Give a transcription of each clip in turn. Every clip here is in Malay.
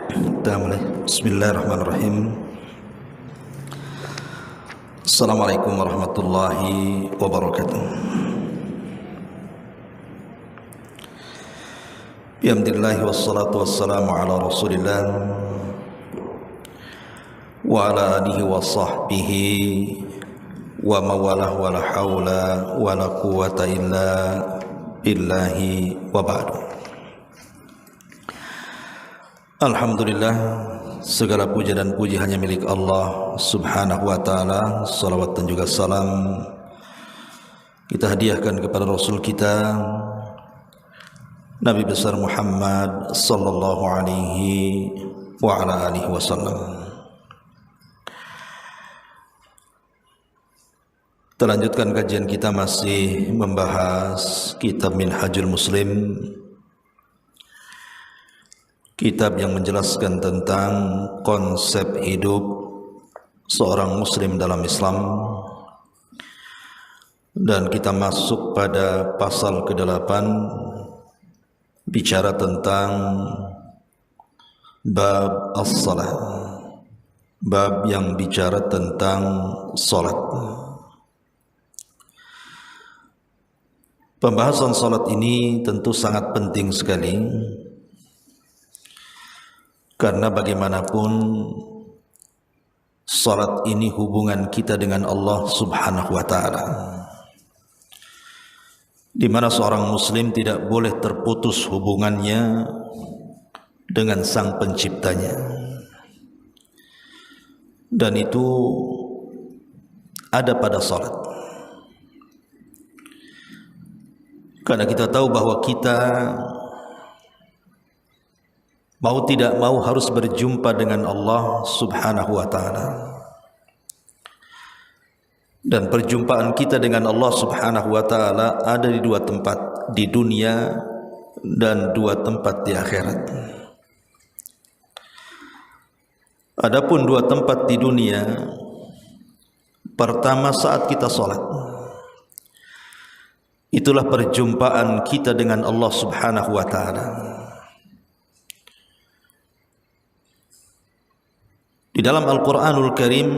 Kita mulai. Bismillahirrahmanirrahim. Assalamualaikum warahmatullahi wabarakatuh. Bihamdillahi wassalatu wassalamu ala rasulillah wa ala alihi wa sahbihi wa mawalah wa la hawla wa la quwata illa billahi wa ba'du. Alhamdulillah, segala puja dan puji hanya milik Allah subhanahu wa ta'ala. Salawat dan juga salam kita hadiahkan kepada Rasul kita Nabi besar Muhammad sallallahu alaihi wa ala alihi wasallam. Kita lanjutkan kajian kita, masih membahas kitab Minhajul Muslim, kitab yang menjelaskan tentang konsep hidup seorang muslim dalam Islam. Dan kita masuk pada pasal ke-8, bicara tentang bab as-salah, bab yang bicara tentang salat. Pembahasan salat ini tentu sangat penting sekali, karena bagaimanapun salat ini hubungan kita dengan Allah subhanahu wa ta'ala, di mana seorang muslim tidak boleh terputus hubungannya dengan sang penciptanya. Dan itu ada pada salat. Karena kita tahu bahwa kita mau tidak mau harus berjumpa dengan Allah subhanahu wa ta'ala. Dan perjumpaan kita dengan Allah subhanahu wa ta'ala ada di dua tempat, di dunia dan dua tempat di akhirat. Adapun dua tempat di dunia, pertama saat kita salat, itulah perjumpaan kita dengan Allah subhanahu wa ta'ala. Di dalam Al-Quranul Karim,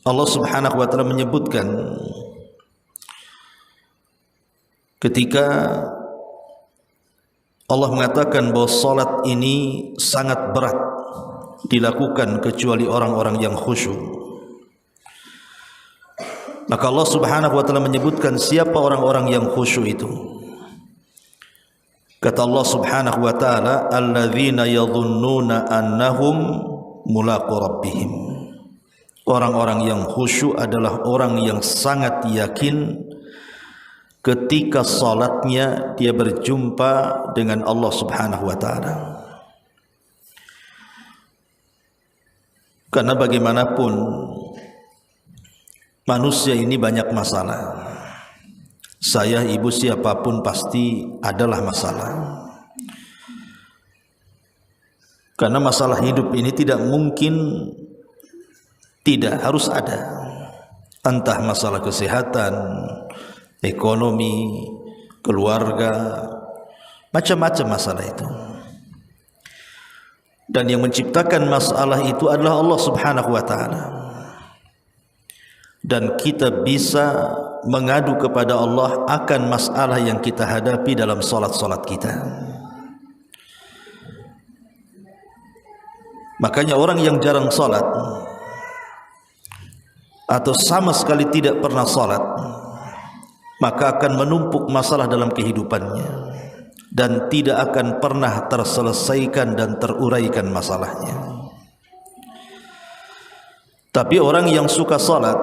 Allah subhanahu wa ta'ala menyebutkan ketika Allah mengatakan bahwa salat ini sangat berat dilakukan kecuali orang-orang yang khusyuk. Maka Allah subhanahu wa ta'ala menyebutkan siapa orang-orang yang khusyuk itu. Kata Allah subhanahu wa ta'ala, alladzina yadhunnuna annahum mulaqu rabbihim. Orang-orang yang khusyuk adalah orang yang sangat yakin ketika salatnya dia berjumpa dengan Allah subhanahu wa ta'ala. Karena bagaimanapun manusia ini banyak masalah. Saya, ibu, siapapun pasti adalah masalah. Karena masalah hidup ini tidak mungkin tidak, harus ada. Entah masalah kesehatan, ekonomi, keluarga, macam-macam masalah itu. Dan yang menciptakan masalah itu adalah Allah subhanahu wa ta'ala. Dan kita bisa mengadu kepada Allah akan masalah yang kita hadapi dalam salat-salat kita. Makanya orang yang jarang salat atau sama sekali tidak pernah salat, maka akan menumpuk masalah dalam kehidupannya dan tidak akan pernah terselesaikan dan teruraikan masalahnya. Tapi orang yang suka salat,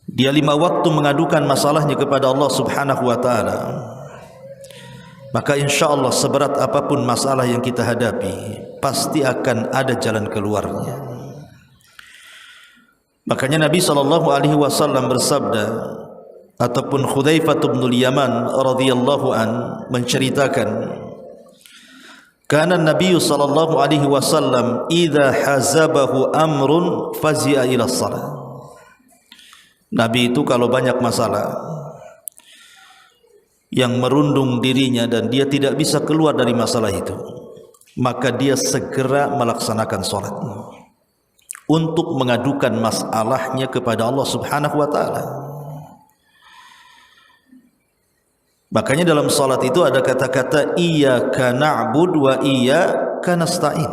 dia 5 waktu mengadukan masalahnya kepada Allah subhanahu wa ta'ala, maka insya Allah seberat apapun masalah yang kita hadapi, pasti akan ada jalan keluarnya. Makanya Nabi SAW bersabda, ataupun Hudzaifah bin Yaman radhiyallahu an menceritakan, kana Nabi SAW idza hazabahu amrun fazi'a ila shalah. Nabi itu kalau banyak masalah yang merundung dirinya dan dia tidak bisa keluar dari masalah itu, maka dia segera melaksanakan salat untuk mengadukan masalahnya kepada Allah Subhanahu wa taala. Makanya dalam salat itu ada kata-kata iyyaka na'bud wa iyyaka nasta'in.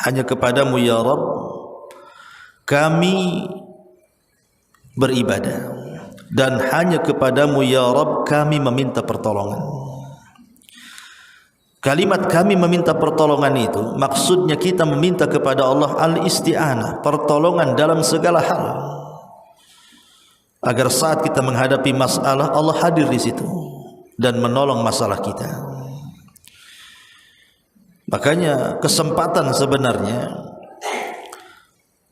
Hanya kepadamu ya Rabb kami beribadah, dan hanya kepadamu ya Rabb kami meminta pertolongan. Kalimat kami meminta pertolongan itu maksudnya kita meminta kepada Allah al-isti'anah, pertolongan dalam segala hal, agar saat kita menghadapi masalah Allah hadir di situ dan menolong masalah kita. Makanya kesempatan sebenarnya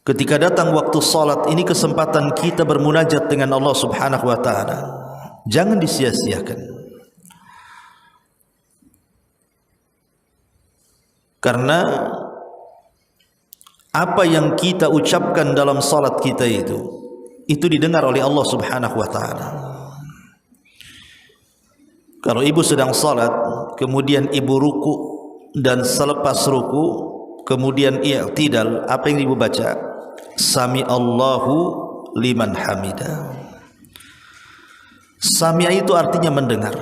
ketika datang waktu salat ini, kesempatan kita bermunajat dengan Allah Subhanahu wa taala. Jangan disia-siakan. Karena apa yang kita ucapkan dalam salat kita itu didengar oleh Allah Subhanahu wa taala. Kalau ibu sedang salat, kemudian ibu ruku, dan selepas ruku kemudian i'tidal, apa yang ibu baca? Sami Allahu liman hamidah. Sami'a itu artinya mendengar.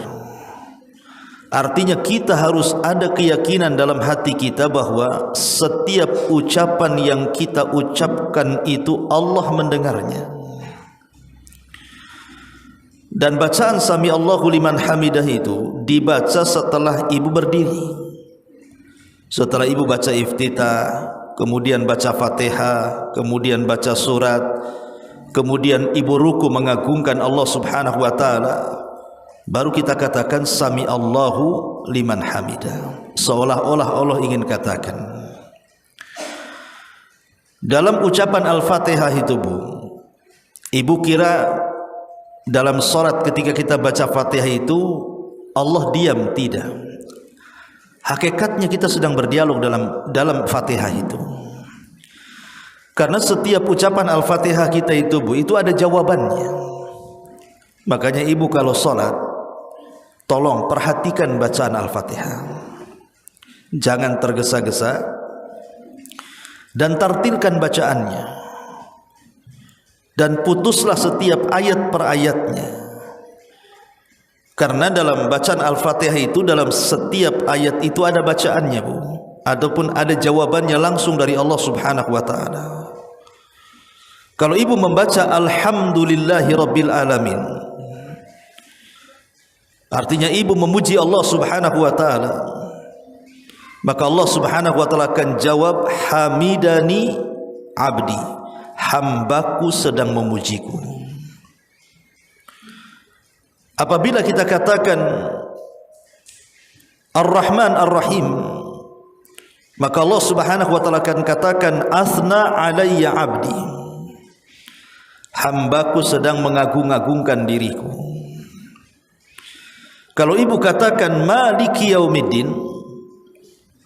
Artinya kita harus ada keyakinan dalam hati kita bahwa setiap ucapan yang kita ucapkan itu Allah mendengarnya. Dan bacaan Sami Allahu liman hamidah itu dibaca setelah ibu berdiri. Setelah ibu baca iftitah, kemudian baca Fatihah, kemudian baca surat, kemudian ibu ruku mengagungkan Allah Subhanahu wa taala, baru kita katakan Sami Allahu liman hamidah. Seolah-olah Allah ingin katakan. Dalam ucapan Al-Fatihah itu, Bu, ibu kira dalam salat ketika kita baca Fatihah itu Allah diam? Tidak. Hakikatnya kita sedang berdialog dalam Fatihah itu. Karena setiap ucapan Al-Fatihah kita itu, Bu, itu ada jawabannya. Makanya ibu kalau salat, tolong perhatikan bacaan Al-Fatihah. Jangan tergesa-gesa dan tartilkan bacaannya. Dan putuslah setiap ayat per ayatnya. Karena dalam bacaan Al-Fatihah itu, dalam setiap ayat itu ada bacaannya, Bu. Ataupun ada jawabannya langsung dari Allah Subhanahu wa taala. Kalau ibu membaca Alhamdulillahi Rabbil Alamin, artinya ibu memuji Allah Subhanahu wa taala, maka Allah Subhanahu wa taala akan jawab hamidani abdi, hambaku sedang memujiku. Apabila kita katakan Ar-Rahman Ar-Rahim, maka Allah Subhanahu wa taala akan katakan asna alayya abdi, hambaku sedang mengagung-agungkan diriku. Kalau ibu katakan Maliki Yaumiddin,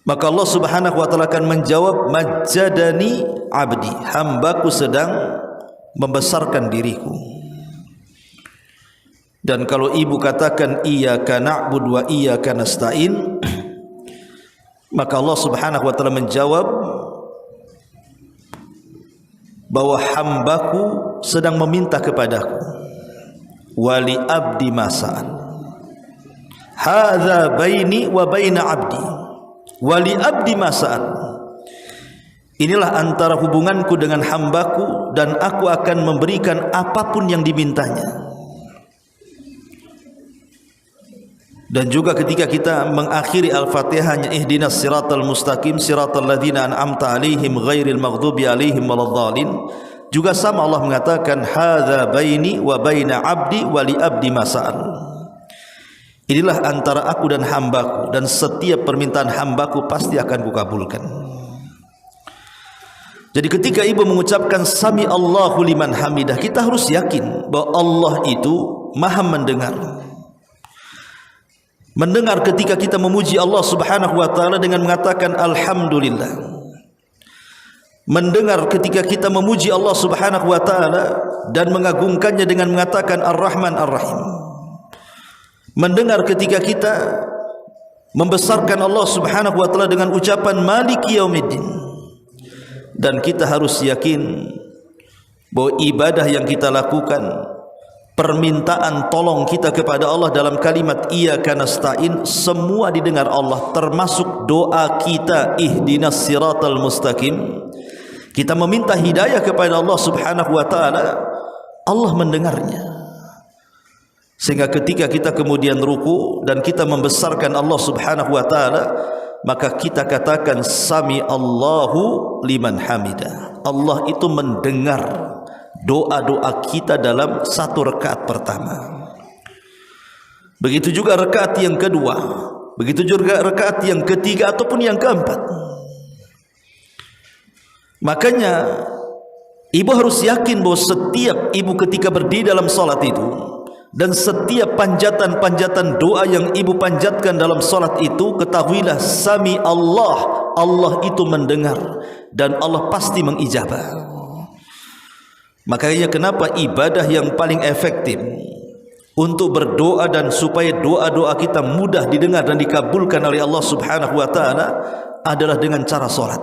maka Allah Subhanahu wa taala akan menjawab majjadani abdi, hambaku sedang membesarkan diriku. Dan kalau ibu katakan iyyaka na'budu wa iyyaka nasta'in, maka Allah Subhanahu wa taala menjawab bahwa hambaku sedang meminta kepadaku. Wali abdi masa'al, hadza baini wa baina abdi. Wali abdi masa'al, inilah antara hubunganku dengan hambaku, dan aku akan memberikan apapun yang dimintanya. Dan juga ketika kita mengakhiri Al-Fatihahnya ihdinas siratal mustaqim siratal ladzina an'amta alaihim ghairil maghdubi alaihim waladdallin, juga sama Allah mengatakan hadza baini wa baina abdi wa li abdi masa'al. Inilah antara aku dan hambaku, dan setiap permintaan hambaku pasti akan kukabulkan. Jadi ketika ibu mengucapkan Sami Allahu liman hamidah, kita harus yakin bahwa Allah itu maha mendengar. Mendengar ketika kita memuji Allah Subhanahu wa taala dengan mengatakan alhamdulillah. Mendengar ketika kita memuji Allah Subhanahu wa taala dan mengagungkannya dengan mengatakan Ar-Rahman Ar-Rahim. Mendengar ketika kita membesarkan Allah Subhanahu wa taala dengan ucapan Maliki Yaumiddin. Dan kita harus yakin bahwa ibadah yang kita lakukan, permintaan tolong kita kepada Allah dalam kalimat Iyyaka nasta'in, semua didengar Allah, termasuk doa kita ihdinas siratal mustaqim. Kita meminta hidayah kepada Allah Subhanahu wa taala, Allah mendengarnya. Sehingga ketika kita kemudian ruku dan kita membesarkan Allah Subhanahu wa taala, maka kita katakan sami Allahu liman hamidah. Allah itu mendengar doa-doa kita dalam satu rakaat pertama. Begitu juga rakaat yang kedua, begitu juga rakaat yang ketiga ataupun yang keempat. Makanya ibu harus yakin bahwa setiap ibu ketika berdiri dalam salat itu, dan setiap panjatan-panjatan doa yang ibu panjatkan dalam salat itu, ketahuilah sami Allah, Allah itu mendengar dan Allah pasti mengijabah. Makanya kenapa ibadah yang paling efektif untuk berdoa dan supaya doa-doa kita mudah didengar dan dikabulkan oleh Allah Subhanahu wa taala adalah dengan cara salat.